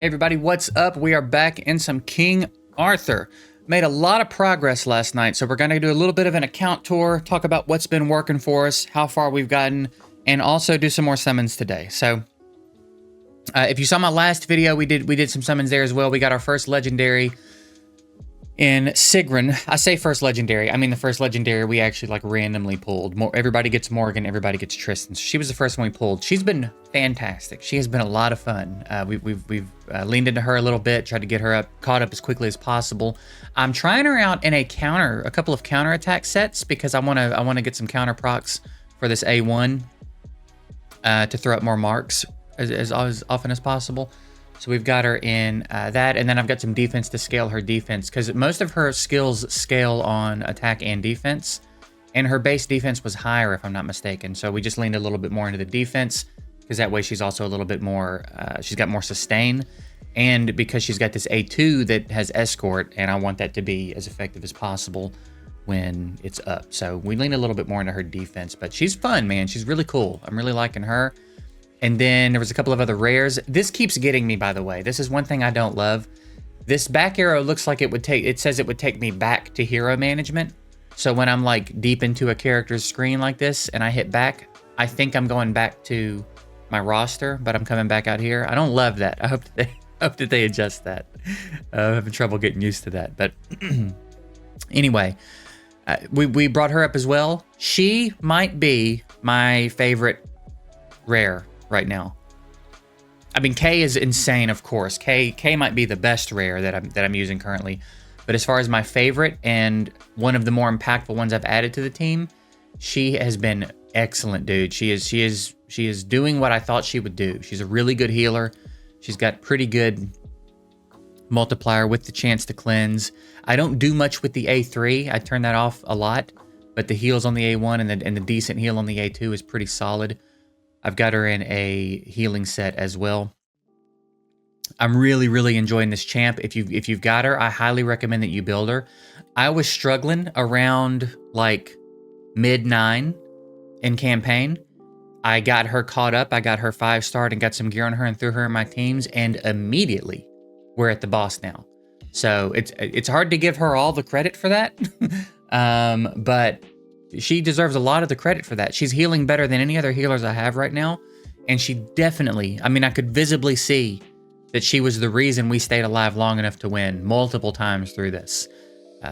Hey everybody, what's up? We are back in some King Arthur. Made a lot of progress last night, so we're going to do a little bit of an account tour, talk about what's been working for us, how far we've gotten, and also do some more summons today. So, if you saw my last video, we did some summons there as well. We got our first legendary in Sigrun. I say first legendary. I mean the first legendary we actually like randomly pulled. Everybody gets Morgan, everybody gets Tristan. So she was the first one we pulled. She's been fantastic. She has been a lot of fun. We've leaned into her a little bit, tried to get her caught up as quickly as possible. I'm trying her out in a couple of counter attack sets because I want to get some counter procs for this A1 to throw up more marks as often as possible. So we've got her in that, and then I've got some defense to scale her defense, because most of her skills scale on attack and defense, and her base defense was higher, if I'm not mistaken. So we just leaned a little bit more into the defense, because that way she's also a little bit more, she's got more sustain, and because she's got this A2 that has escort, and I want that to be as effective as possible when it's up. So we leaned a little bit more into her defense, but she's fun, man. She's really cool. I'm really liking her. And then there was a couple of other rares. This keeps getting me, by the way. This is one thing I don't love. This back arrow looks like it says it would take me back to hero management. So when I'm like deep into a character's screen like this and I hit back, I think I'm going back to my roster, but I'm coming back out here. I don't love that. I hope that they adjust that. I'm having trouble getting used to that. But anyway, we brought her up as well. She might be my favorite rare right now. I mean, K is insane, of course. K might be the best rare that I'm using currently. But as far as my favorite and one of the more impactful ones I've added to the team, she has been excellent, dude. She is doing what I thought she would do. She's a really good healer. She's got pretty good multiplier with the chance to cleanse. I don't do much with the A3. I turn that off a lot, but the heals on the A1 and the decent heal on the A2 is pretty solid. I've got her in a healing set as well. I'm really enjoying this champ. If you've got her, I highly recommend that you build her. I was struggling around like mid-9 in campaign. I got her caught up. I got her 5-starred and got some gear on her and threw her in my teams, and immediately we're at the boss now. So it's hard to give her all the credit for that, but she deserves a lot of the credit for that. She's healing better than any other healers I have right now. And she definitely, I mean, I could visibly see that she was the reason we stayed alive long enough to win multiple times through this.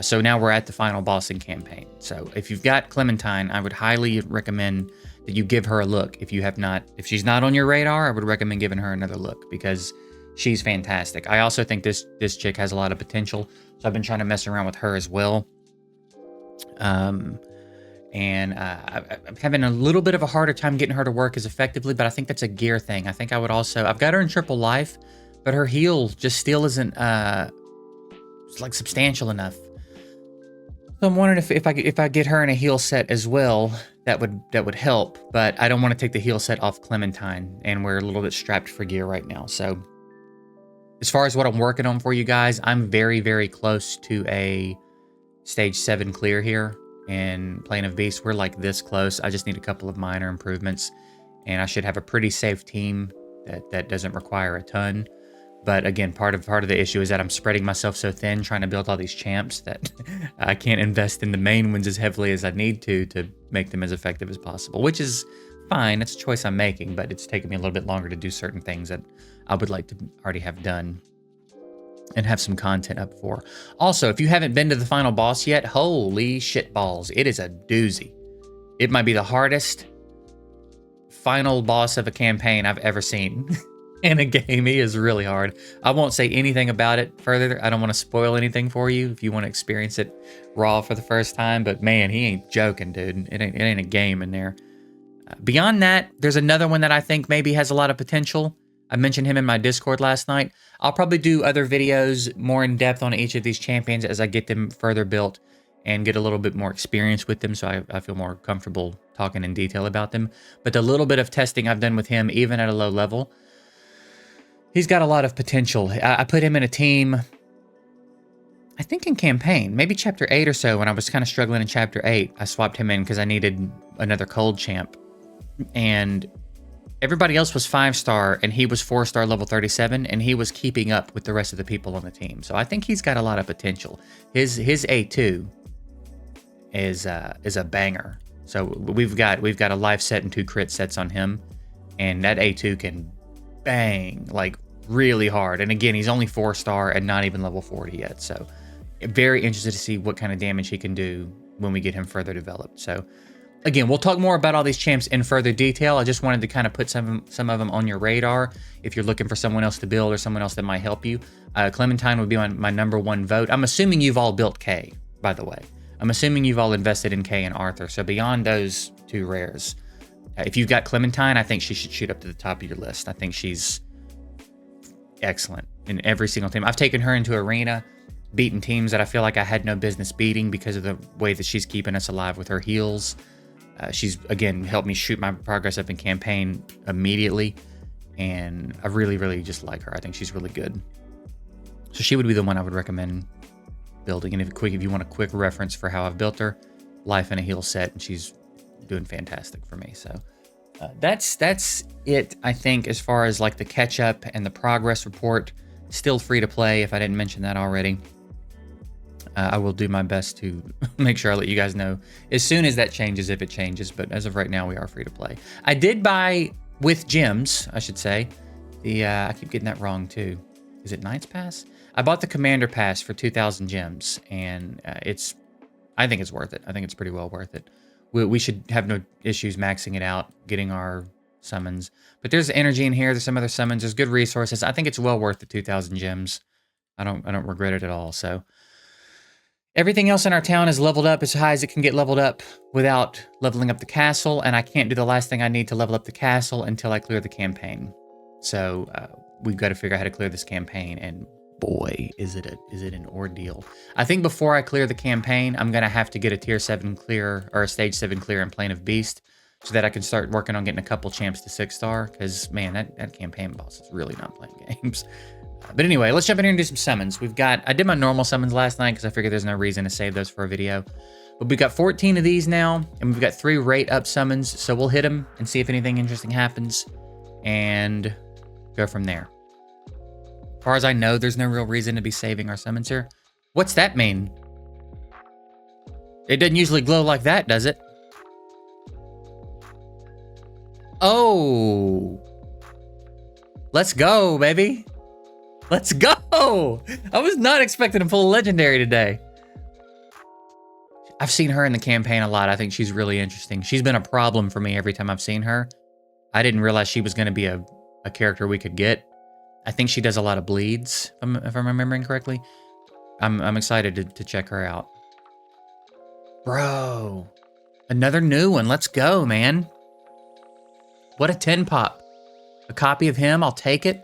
So now we're at the final boss in campaign. So if you've got Clementine, I would highly recommend that you give her a look. If she's not on your radar, I would recommend giving her another look, because she's fantastic. I also think this chick has a lot of potential. So I've been trying to mess around with her as well. And I'm having a little bit of a harder time getting her to work as effectively, but I think that's a gear thing. I think I would also, I've got her in triple life, but her heal just still isn't like substantial enough. So I'm wondering if I get her in a heal set as well, that would help. But I don't want to take the heal set off Clementine, and we're a little bit strapped for gear right now. So as far as what I'm working on for you guys, I'm very close to a stage 7 clear here. In Plane of Beasts, we're like this close. I just need a couple of minor improvements, and I should have a pretty safe team that doesn't require a ton. But again, part of the issue is that I'm spreading myself so thin trying to build all these champs that I can't invest in the main ones as heavily as I need to make them as effective as possible, which is fine. It's a choice I'm making, but it's taken me a little bit longer to do certain things that I would like to already have done and have some content up for. Also, if you haven't been to the final boss yet, holy shit balls, it is a doozy. It might be the hardest final boss of a campaign I've ever seen in a game. He is really hard. I won't say anything about it further. I don't want to spoil anything for you if you want to experience it raw for the first time, but man, he ain't joking, dude. It ain't a game in there. Beyond that, there's another one that I think maybe has a lot of potential. I mentioned him in my Discord last night. I'll probably do other videos more in depth on each of these champions as I get them further built and get a little bit more experience with them, so I feel more comfortable talking in detail about them. But the little bit of testing I've done with him, even at a low level, he's got a lot of potential. I put him in a team, I think in campaign, maybe chapter 8 or so, when I was kind of struggling in chapter 8. I swapped him in because I needed another cold champ. And Everybody else was 5-star, and he was 4-star level 37, and he was keeping up with the rest of the people on the team. So I think he's got a lot of potential. His A2 is a banger. So we've got a life set and 2 crit sets on him, and that A2 can bang like really hard. And again, he's only 4-star and not even level 40 yet. So very interested to see what kind of damage he can do when we get him further developed. So again, we'll talk more about all these champs in further detail. I just wanted to kind of put some of them on your radar if you're looking for someone else to build or someone else that might help you. Clementine would be my number 1 vote. I'm assuming you've all built K, by the way. I'm assuming you've all invested in K and Arthur. So beyond those 2 rares, if you've got Clementine, I think she should shoot up to the top of your list. I think she's excellent in every single team. I've taken her into arena, beaten teams that I feel like I had no business beating because of the way that she's keeping us alive with her heals. She's, again, helped me shoot my progress up in campaign immediately, and I really, really just like her. I think she's really good. So she would be the one I would recommend building. And if you want a quick reference for how I've built her, life and a heal set, and she's doing fantastic for me. So that's it, I think, as far as like the catch up and the progress report. Still free to play if I didn't mention that already. I will do my best to make sure I let you guys know as soon as that changes, if it changes. But as of right now, we are free to play. I did buy with gems, I should say. I keep getting that wrong too. Is it Knight's Pass? I bought the Commander Pass for 2,000 gems, and I think it's worth it. I think it's pretty well worth it. We should have no issues maxing it out, getting our summons. But there's energy in here. There's some other summons. There's good resources. I think it's well worth the 2,000 gems. I don't regret it at all. So everything else in our town is leveled up as high as it can get leveled up without leveling up the castle, and I can't do the last thing I need to level up the castle until I clear the campaign. So we've got to figure out how to clear this campaign, and boy, is it an ordeal. I think before I clear the campaign, I'm going to have to get a tier 7 clear, or a stage 7 clear in Plane of Beast, so that I can start working on getting a couple champs to 6-star, because, man, that campaign boss is really not playing games. But anyway, let's jump in here and do some summons. I did my normal summons last night because I figured there's no reason to save those for a video. But we've got 14 of these now, and we've got 3 rate up summons, so we'll hit them and see if anything interesting happens, and go from there. As far as I know, there's no real reason to be saving our summons here. What's that mean? It doesn't usually glow like that, does it? Oh! Let's go, baby! Let's go! I was not expecting to pull a legendary today. I've seen her in the campaign a lot. I think she's really interesting. She's been a problem for me every time I've seen her. I didn't realize she was going to be a character we could get. I think she does a lot of bleeds, if I'm remembering correctly. I'm excited to check her out. Bro, another new one. Let's go, man. What a 10 pop. A copy of him, I'll take it.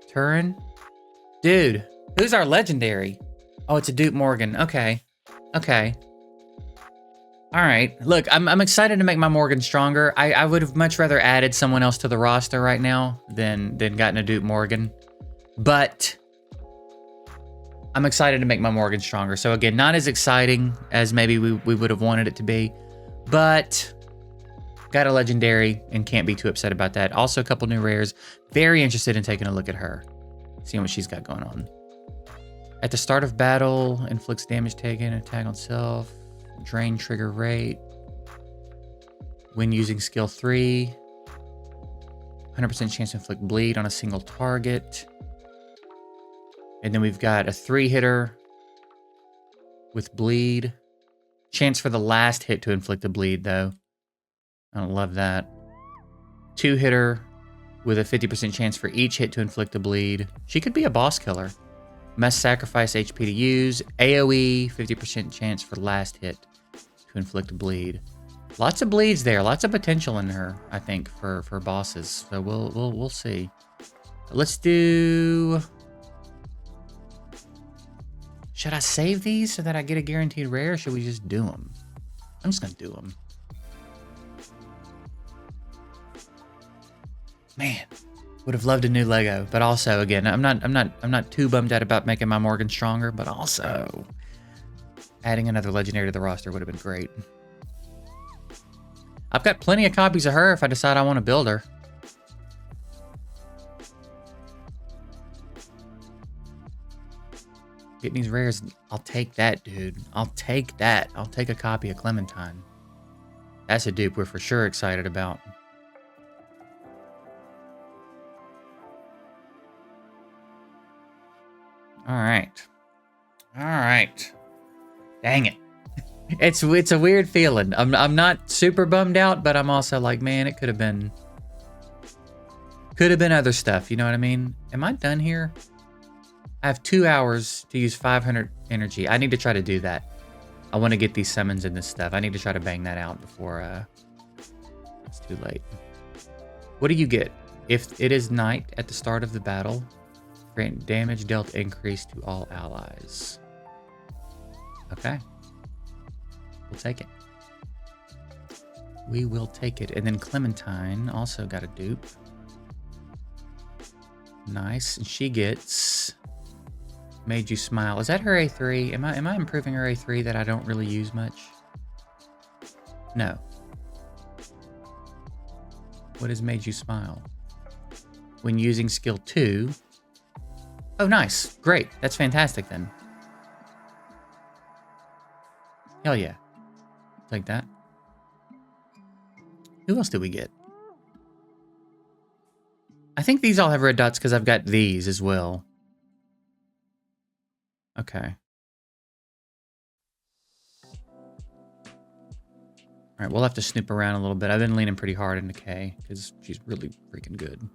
Turin. Dude, who's our legendary? Oh, it's a Duke Morgan. Okay. Okay. All right. Look, I'm excited to make my Morgan stronger. I would have much rather added someone else to the roster right now than gotten a Duke Morgan. But I'm excited to make my Morgan stronger. So again, not as exciting as maybe we would have wanted it to be. But got a legendary and can't be too upset about that. Also a couple new rares. Very interested in taking a look at her. Seeing what she's got going on. At the start of battle, inflicts damage taken, attack on self, drain trigger rate. When using skill 3, 100% chance to inflict bleed on a single target. And then we've got a 3-hitter with bleed. Chance for the last hit to inflict a bleed, though. I don't love that. 2-hitter with a 50% chance for each hit to inflict a bleed. She could be a boss killer. Must sacrifice HP to use. AoE, 50% chance for last hit to inflict a bleed. Lots of bleeds there. Lots of potential in her, I think, for bosses. So we'll see. Let's do... Should I save these so that I get a guaranteed rare, or should we just do them? I'm just gonna do them. Man, would have loved a new Lego, but also again, I'm not too bummed out about making my Morgan stronger, but also adding another legendary to the roster would have been great. I've got plenty of copies of her if I decide I want to build her. Getting these rares, I'll take that, dude. I'll take that. I'll take a copy of Clementine. That's a dupe we're for sure excited about. All right. All right. Dang it. It's a weird feeling. I'm not super bummed out, but I'm also like, man, it could have been other stuff. You know what I mean? Am I done here? I have 2 hours to use 500 energy. I need to try to do that. I want to get these summons and this stuff. I need to try to bang that out before it's too late. What do you get? If it is night at the start of the battle, grant damage dealt increase to all allies. Okay. We'll take it. We will take it. And then Clementine also got a dupe. Nice. And she gets Made You Smile. Is that her A3? Am I improving her A3 that I don't really use much? No. What has Made You Smile? When using skill 2. Oh, nice. Great. That's fantastic then. Hell yeah. Take that. Who else did we get? I think these all have red dots because I've got these as well. Okay. All right, we'll have to snoop around a little bit. I've been leaning pretty hard into Kay because she's really freaking good.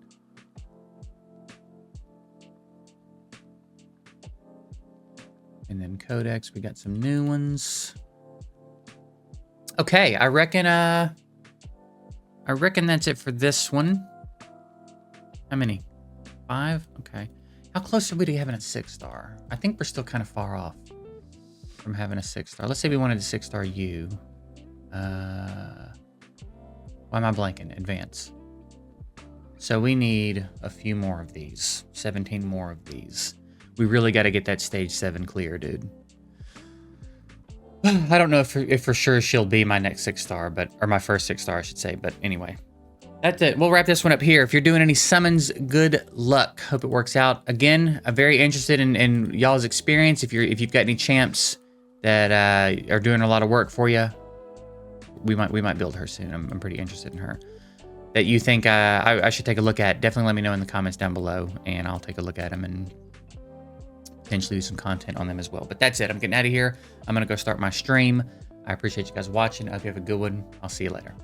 And then Codex, we got some new ones. Okay, I reckon that's it for this one. How many? 5? Okay. How close are we to having a 6-star? I think we're still kind of far off from having a 6-star. Let's say we wanted a 6-star U. Why am I blanking? Advance. So we need a few more of these. 17 more of these. We really got to get that stage 7 clear, dude. I don't know if for sure she'll be my next 6-star, or my first 6-star, I should say. But anyway, that's it. We'll wrap this one up here. If you're doing any summons, good luck. Hope it works out. Again, I'm very interested in y'all's experience. If you've got any champs that are doing a lot of work for you, we might build her soon. I'm pretty interested in her. That you think I should take a look at, definitely let me know in the comments down below, and I'll take a look at them and potentially do some content on them as well. But that's it. I'm getting out of here. I'm going to go start my stream. I appreciate you guys watching. I hope you have a good one. I'll see you later.